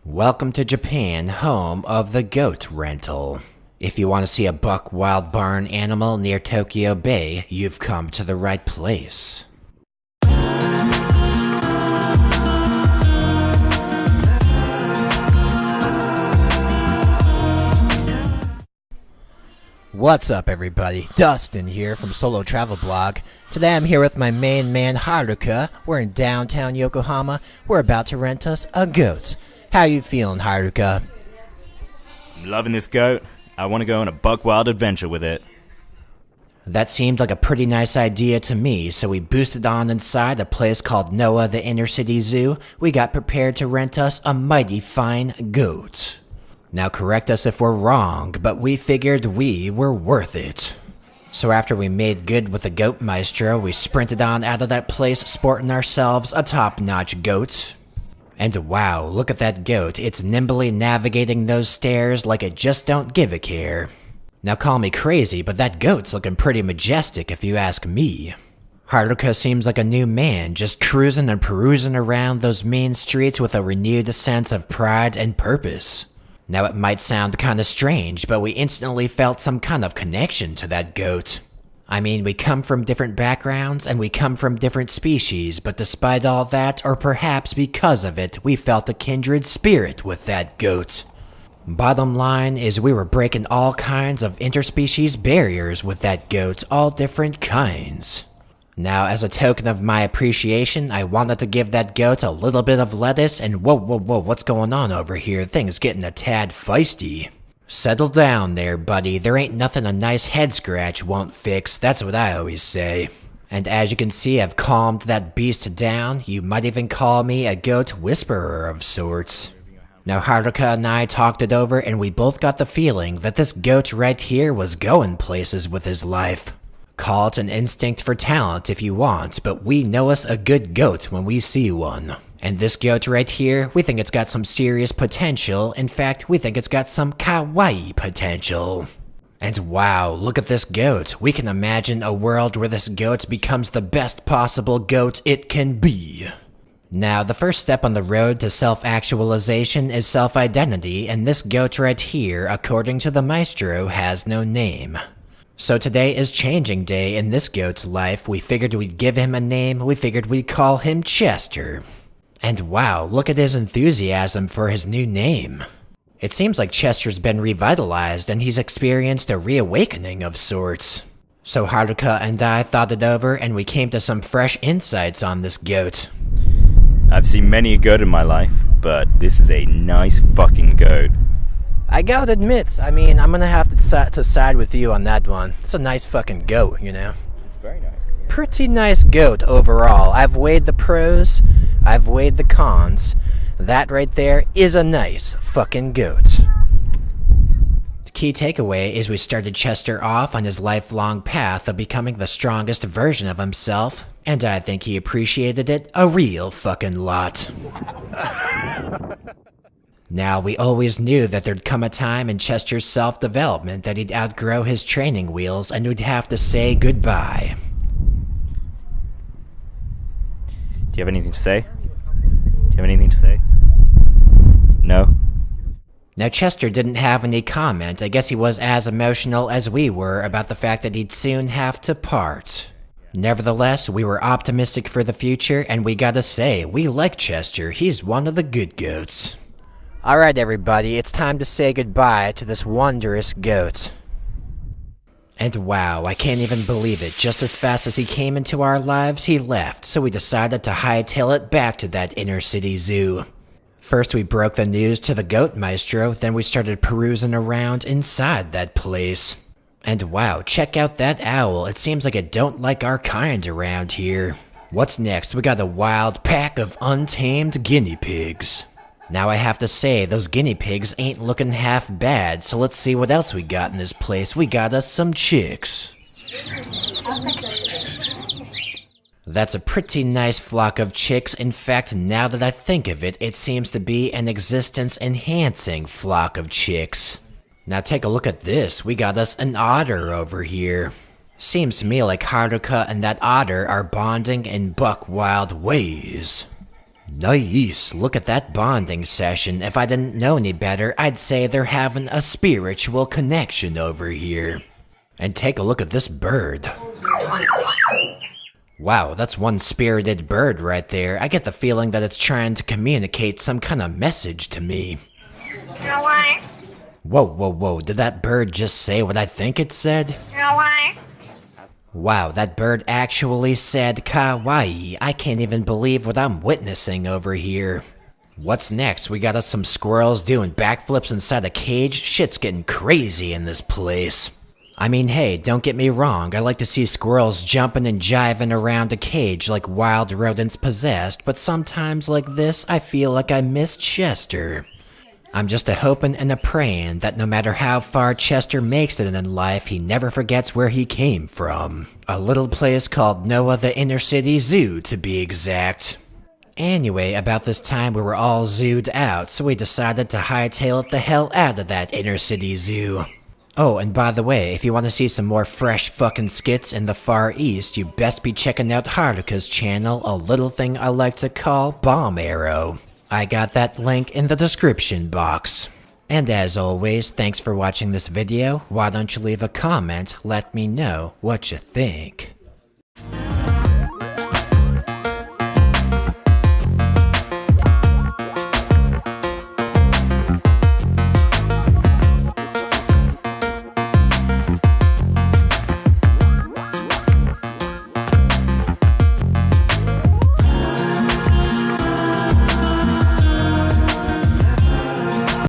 Welcome to Japan, home of the goat rental. If you want to see a buck wild barn animal near Tokyo Bay, you've come to the right place. What's up everybody, Dustin here from Solo Travel Blog. Today I'm here with my main man Haruka. We're in downtown Yokohama. We're about to rent us a goat. How you feeling, Haruka? I'm loving this goat. I want to go on a buck wild adventure with it. That seemed like a pretty nice idea to me, so we boosted on inside a place called Noah the Inner City Zoo. We got prepared to rent us a mighty fine goat. Now correct us if we're wrong, but we figured we were worth it. So after we made good with the goat maestro, we sprinted on out of that place sporting ourselves a top-notch goat. And wow, look at that goat, it's nimbly navigating those stairs like it just don't give a care. Now call me crazy, but that goat's looking pretty majestic if you ask me. Haruka seems like a new man, just cruising and perusing around those mean streets with a renewed sense of pride and purpose. Now it might sound kinda strange, but we instantly felt some kind of connection to that goat. I mean, we come from different backgrounds and we come from different species, but despite all that, or perhaps because of it, we felt a kindred spirit with that goat. Bottom line is we were breaking all kinds of interspecies barriers with that goat, all different kinds. Now, as a token of my appreciation, I wanted to give that goat a little bit of lettuce and whoa, what's going on over here? Things getting a tad feisty. Settle down there, buddy. There ain't nothing a nice head scratch won't fix, that's what I always say. And as you can see, I've calmed that beast down. You might even call me a goat whisperer of sorts. Now Haruka and I talked it over and we both got the feeling that this goat right here was going places with his life. Call it an instinct for talent if you want, but we know us a good goat when we see one. And this goat right here, we think it's got some serious potential. In fact, we think it's got some kawaii potential. And wow, look at this goat. We can imagine a world where this goat becomes the best possible goat it can be. Now, the first step on the road to self-actualization is self-identity, and this goat right here, according to the maestro, has no name. So today is changing day in this goat's life. We figured we'd give him a name, we figured we'd call him Chester. And wow, look at his enthusiasm for his new name. It seems like Chester's been revitalized and he's experienced a reawakening of sorts. So Haruka and I thought it over and we came to some fresh insights on this goat. I've seen many a goat in my life, but this is a nice fucking goat. I gotta admit, I mean, I'm gonna have to side with you on that one. It's a nice fucking goat, you know? It's very nice. Yeah. Pretty nice goat overall. I've weighed the pros, I've weighed the cons. That right there is a nice fucking goat. The key takeaway is we started Chester off on his lifelong path of becoming the strongest version of himself, and I think he appreciated it a real fucking lot. Now, we always knew that there'd come a time in Chester's self-development that he'd outgrow his training wheels and we'd have to say goodbye. Do you have anything to say? No? Now, Chester didn't have any comment. I guess he was as emotional as we were about the fact that he'd soon have to part. Nevertheless, we were optimistic for the future, and we gotta say, we like Chester. He's one of the good goats. Alright everybody, it's time to say goodbye to this wondrous goat. And wow, I can't even believe it. Just as fast as he came into our lives, he left, so we decided to hightail it back to that inner city zoo. First we broke the news to the goat maestro, then we started perusing around inside that place. And wow, check out that owl, it seems like it don't like our kind around here. What's next? We got a wild pack of untamed guinea pigs. Now I have to say, those guinea pigs ain't looking half bad, so let's see what else we got in this place. We got us some chicks. That's a pretty nice flock of chicks. In fact, now that I think of it, it seems to be an existence-enhancing flock of chicks. Now take a look at this. We got us an otter over here. Seems to me like Haruka and that otter are bonding in buck wild ways. Nice, look at that bonding session. If I didn't know any better, I'd say they're having a spiritual connection over here. And take a look at this bird. Wow, that's one spirited bird right there. I get the feeling that it's trying to communicate some kind of message to me. Whoa, did that bird just say what I think it said? Wow, that bird actually said kawaii. I can't even believe what I'm witnessing over here. What's next? We got us some squirrels doing backflips inside a cage? Shit's getting crazy in this place. I mean, hey, don't get me wrong, I like to see squirrels jumping and jiving around a cage like wild rodents possessed, but sometimes like this, I feel like I miss Chester. I'm just a hoping and a praying that no matter how far Chester makes it in life, he never forgets where he came from. A little place called Noah the Inner City Zoo, to be exact. Anyway, about this time we were all zooed out, so we decided to hightail it the hell out of that Inner City Zoo. Oh, and by the way, if you want to see some more fresh fucking skits in the Far East, you best be checking out Haruka's channel, a little thing I like to call Bomb Arrow. I got that link in the description box. And as always, thanks for watching this video. Why don't you leave a comment, let me know what you think.